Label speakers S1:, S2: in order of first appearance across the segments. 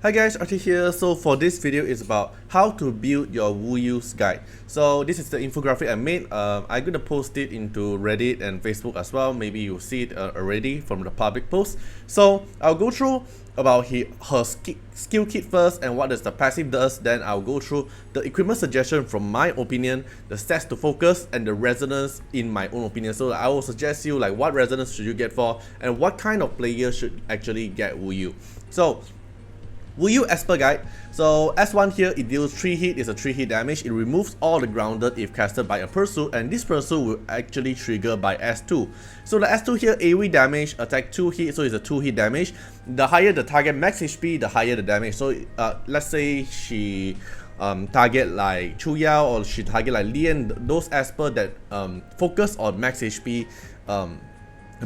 S1: Hi guys, Artiar here. So for this video is about how to build your Wuyu's guide. So this is the infographic I made. I'm gonna post it into Reddit and Facebook as well. Maybe you see it already from the public post. So I'll go through about her skill kit first and what does the passive does. Then I'll go through the equipment suggestion from my opinion, the stats to focus, and the resonance in my own opinion. So I will suggest you like what resonance should you get for and what kind of player should actually get Wuyu. So Wuyu Esper guide. So S1 here, it deals 3 hit, it's a 3 hit damage. It removes all the grounded if casted by a pursuit, and this pursuit will actually trigger by S2. So the S2 here, AoE damage, attack 2 hit, so it's a 2 hit damage. The higher the target max HP, the higher the damage. So let's say she target like Chuyao or she target like Lian, those Esper that focus on max HP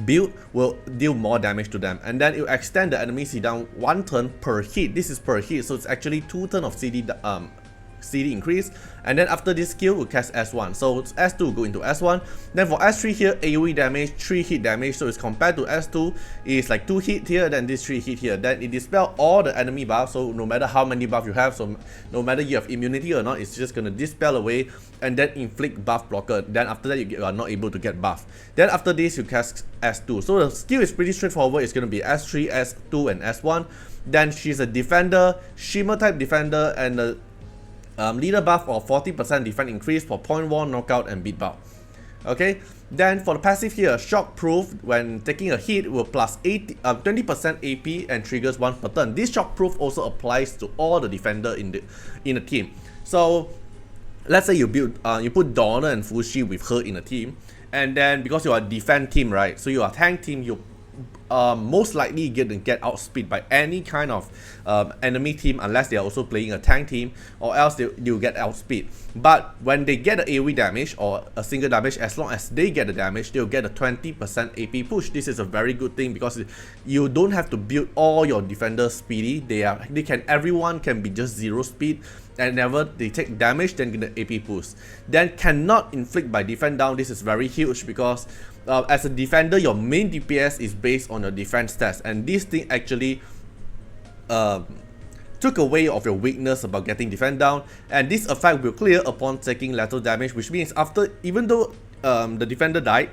S1: build will deal more damage to them, and then it will extend the enemy cooldown 1 turn per hit. This is per hit, so it's actually 2 turn of CD increase, and then after this skill will cast S1, so it's S2 will go into S1. Then for S3 here, AoE damage 3 hit damage, so it's compared to S2 is like 2 hit here, then this 3 hit here. Then it dispel all the enemy buffs, so no matter how many buffs you have, so no matter you have immunity or not, it's just gonna dispel away and then inflict buff blocker. Then after that you are not able to get buff. Then after this you cast S2. So the skill is pretty straightforward. It's gonna be S3, S2 and S1. Then she's a defender, shimmer type defender, and the leader buff of 40% defense increase for point wall, knockout and beat bout. Okay, then for the passive here, shock proof when taking a hit will plus 20% AP and triggers 1 per turn. This shock proof also applies to all the defender in the team. So let's say you put Donna and Fushi with her in a team, and then because you are a defense team, right? So you are a tank team, you most likely get outspeed by any kind of enemy team unless they are also playing a tank team, or else you'll get outspeed. But when they get an AoE damage or a single damage, as long as they get the damage, they'll get a 20% AP push. This is a very good thing because you don't have to build all your defenders speedy. Everyone can be just 0 speed, and whenever they take damage, then get the AP push. Then cannot inflict by defense down. This is very huge because as a defender, your main DPS is based on your defense stats, and this thing actually took away of your weakness about getting defense down, and this effect will clear upon taking lethal damage, which means even though the defender died,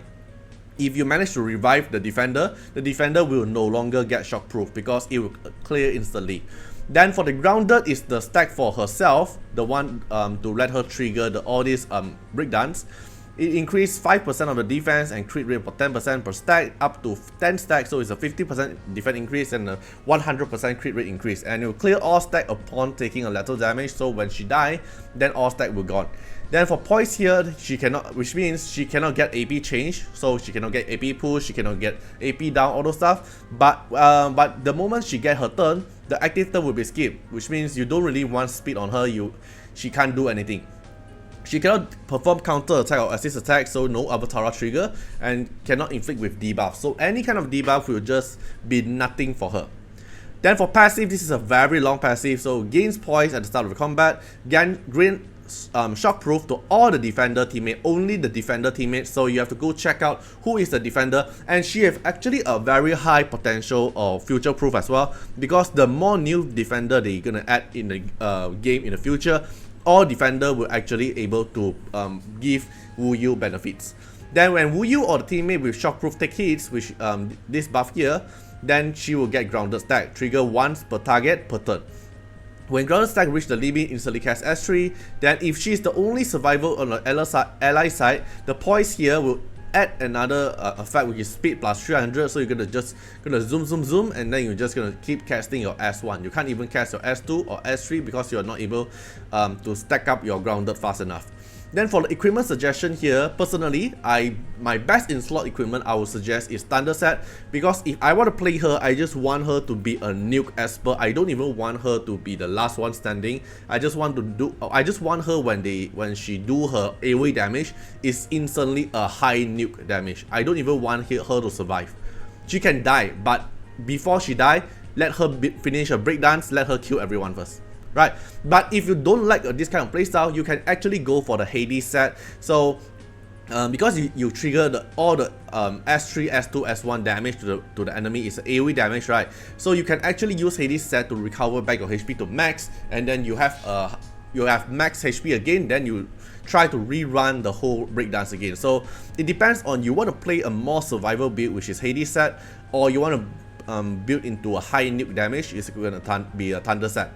S1: if you manage to revive the defender will no longer get shock proof because it will clear instantly. Then for the grounded is the stack for herself, the one to let her trigger all these breakdowns. It increased 5% of the defense and crit rate for 10% per stack up to 10 stacks, so it's a 50% defense increase and a 100% crit rate increase, and it will clear all stack upon taking a lethal damage. So when she die, then all stack will gone. Then for poise here, she cannot, which means she cannot get AP change, so she cannot get AP push, she cannot get AP down, all those stuff. But the moment she get her turn, the active turn will be skipped, which means you don't really want speed on her. She can't do anything. She cannot perform counter attack or assist attack, so no Avatar trigger, and cannot inflict with debuff. So any kind of debuff will just be nothing for her. Then for passive, this is a very long passive, so gains poise at the start of the combat, gain shock proof to all the defender teammate, only the defender teammate. So you have to go check out who is the defender, and she have actually a very high potential of future proof as well, because the more new defender they're gonna add in the game in the future, all defender will actually able to give Wuyu benefits. Then when Wuyu or the teammate with shockproof take hits, which this buff here, then she will get grounded stack, trigger once per target per turn. When grounded stack reach the limit, instantly cast S3. Then if she is the only survivor on the ally side, the poise here will add another effect, which is speed plus 300. So you're gonna zoom, and then you're just gonna keep casting your S1. You can't even cast your S2 or S3 because you're not able to stack up your grounded fast enough. Then for the equipment suggestion here, personally, my best in slot equipment I would suggest is Thunder Set, because if I want to play her, I just want her to be a nuke Esper. I don't even want her to be the last one standing. I just want her when she do her AoE damage is instantly a high nuke damage. I don't even want her to survive. She can die, but before she die, let her finish her breakdance, let her kill everyone first. Right, but if you don't like this kind of playstyle, you can actually go for the Hades set. So because you trigger all the S3, S2, S1 damage to the enemy is AoE damage, right? So you can actually use Hades set to recover back your HP to max, and then you have max HP again. Then you try to rerun the whole breakdance again. So it depends on you want to play a more survival build, which is Hades set, or you want to build into a high nuke damage. It's going to be a Thunder set.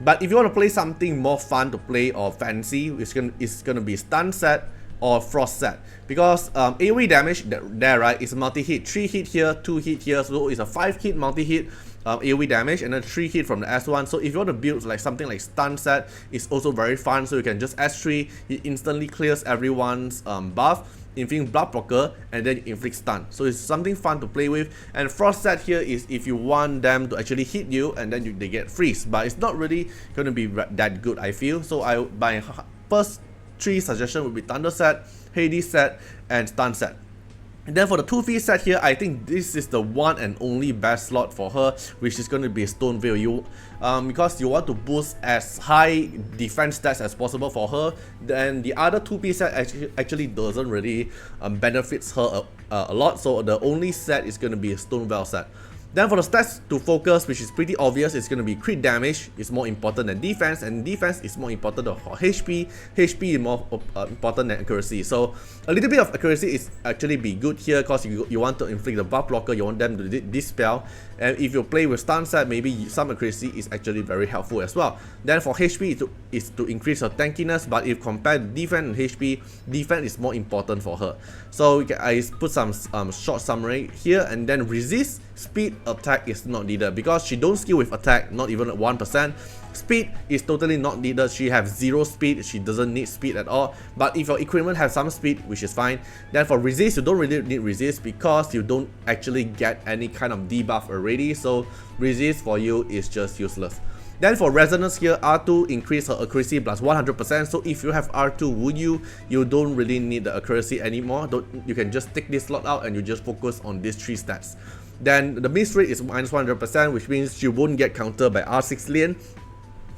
S1: But if you want to play something more fun to play or fancy, it's gonna be Stun set or Frost set, because AoE damage there, right, is multi-hit, 3 hit here, 2 hit here, so it's a 5 hit multi-hit AoE damage, and then 3 hit from the S1. So if you want to build like something like Stun set, it's also very fun. So you can just S3, it instantly clears everyone's buff, inflict blood blocker, and then inflict stun. So it's something fun to play with. And Frost set here is if you want them to actually hit you and then they get freeze, but it's not really going to be that good, I feel. So my first 3 suggestions would be Thunder set, Hades set, and Stun set. And then for the 2-fee set here, I think this is the one and only best slot for her, which is going to be Stone Veil. Because you want to boost as high defense stats as possible for her. Then the other 2-fee set actually doesn't really benefits her a lot. So the only set is going to be a Stone Veil set. Then for the stats to focus, which is pretty obvious, it's going to be crit damage is more important than defense, and defense is more important for HP. HP is more important than accuracy. So a little bit of accuracy is actually be good here, because you want to inflict the buff blocker, you want them to dispel, and if you play with stun set, maybe some accuracy is actually very helpful as well. Then for HP is to increase her tankiness, but if compared defense and HP, defense is more important for her. So I put some short summary here, and then resist, speed, attack is not needed, because she don't skill with attack, not even at 1%. Speed is totally not needed, she has 0 speed, she doesn't need speed at all. But if your equipment has some speed, which is fine. Then for resist, you don't really need resist, because you don't actually get any kind of debuff already, so resist for you is just useless. Then for resonance here, R2 increase her accuracy plus 100%. So if you have R2 Wu, you don't really need the accuracy anymore. You can just take this slot out and you just focus on these 3 stats. Then the miss rate is minus 100%, which means you won't get countered by R6 Lien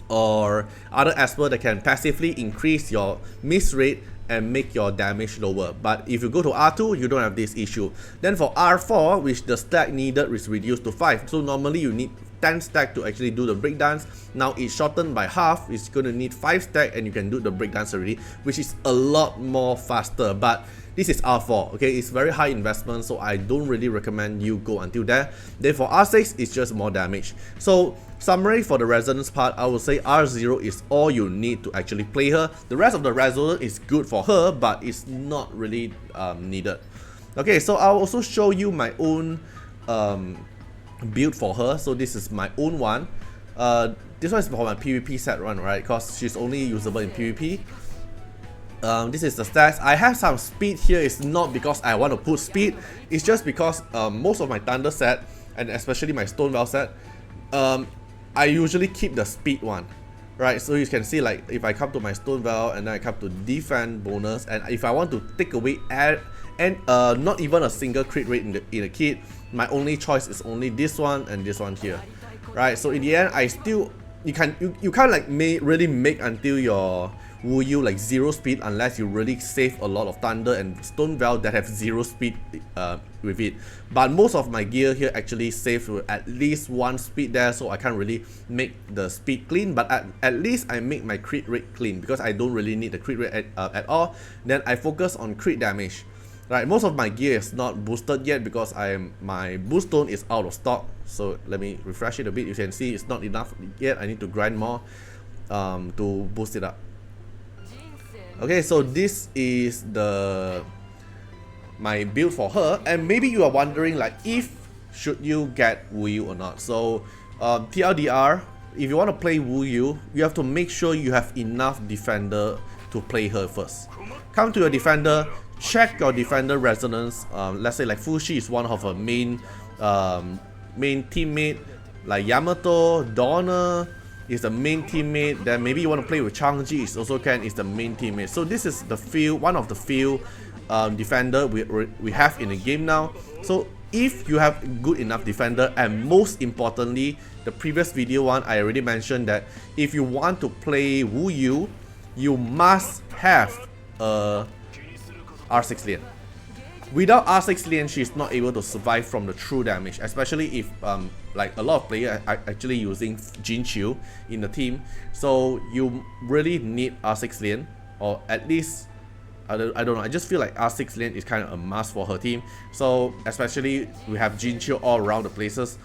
S1: or other Esper that can passively increase your miss rate and make your damage lower. But if you go to R2, you don't have this issue. Then for R4, which the stack needed is reduced to 5. So normally you need 10 stack to actually do the breakdance. Now it's shortened by half. It's going to need 5 stack and you can do the breakdance already, which is a lot more faster. But this is R4, okay? It's very high investment, so I don't really recommend you go until there. Then for R6, it's just more damage. So summary for the resonance part, I would say R0 is all you need to actually play her. The rest of the resonance is good for her, but it's not really needed. Okay, so I'll also show you my own build for her. So this is my own one. This one is for my PvP set run, right? Because she's only usable in PvP. This is the stats. I have some speed here. It's not because I want to put speed, it's just because most of my Thunder set, and especially my Stone Veil set, I usually keep the speed one, right? So you can see, like, if I come to my Stone Veil and then I come to defend bonus, and if I want to take away not even a single crit rate in the kit, my only choice is only this one and this one here, right? So in the end, I still you can't like really make until your Wu Yu like 0 speed unless you really save a lot of Thunder and Stone Veil that have 0 speed with it. But most of my gear here actually saves with at least 1 speed there, so I can't really make the speed clean, but at least I make my crit rate clean, because I don't really need the crit rate at all. Then I focus on crit damage. Right, most of my gear is not boosted yet because my boost stone is out of stock. So let me refresh it a bit. You can see it's not enough yet. I need to grind more to boost it up. Okay, so this is my build for her, and maybe you are wondering like if should you get Wu Yu or not. So TLDR, if you want to play Wu Yu, you have to make sure you have enough defender to play her first. Come to your defender, check your defender resonance. Let's say like Fushi is one of her main teammate, like Yamato, Donna is the main teammate. Then maybe you want to play with Changji, is also is the main teammate. So this is the one of the few defender we have in the game now. So if you have good enough defender, and most importantly, the previous video one I already mentioned that if you want to play Wu Yu, you must have a R6 lane. Without R6 lane, she's not able to survive from the true damage, especially if like a lot of players are actually using Jinqiu in the team. So you really need R6 lane, or at least I don't know. I just feel like R6 lane is kind of a must for her team. So especially we have Jinqiu all around the places.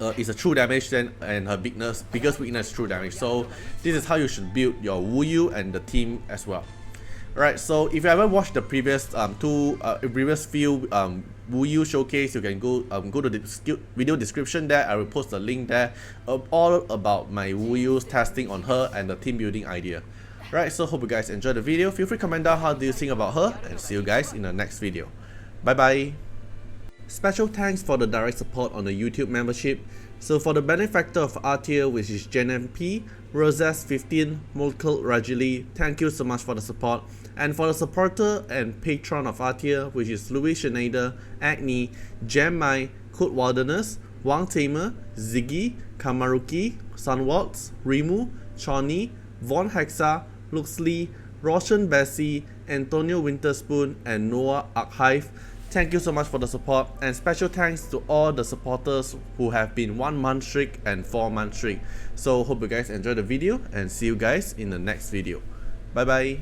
S1: It's a true damage then, and her biggest weakness is true damage. So this is how you should build your Wu Yu and the team as well. Alright, so if you haven't watched the previous few Wu Yu showcase, you can go to the video description there. I will post the link there of all about my Wu Yu's testing on her and the team building idea. Right, so hope you guys enjoyed the video. Feel free to comment down how do you think about her, and see you guys in the next video. Bye bye. Special thanks for the direct support on the YouTube membership. So for the benefactor of Artiar, which is JenMP, Roses15, Molkel Rajili, thank you so much for the support. And for the supporter and patron of Artiar, which is Louis Schneider, Agni, Jemmai, Code Wilderness, Wang Tamer, Ziggy, Kamaruki, Sunwalks, Rimu, Choni, Von Hexa, Luxley, Roshan Bessie, Antonio Winterspoon, and Noah Archive. Thank you so much for the support, and special thanks to all the supporters who have been 1 month streak and 4 month streak. So hope you guys enjoyed the video, and see you guys in the next video. Bye bye.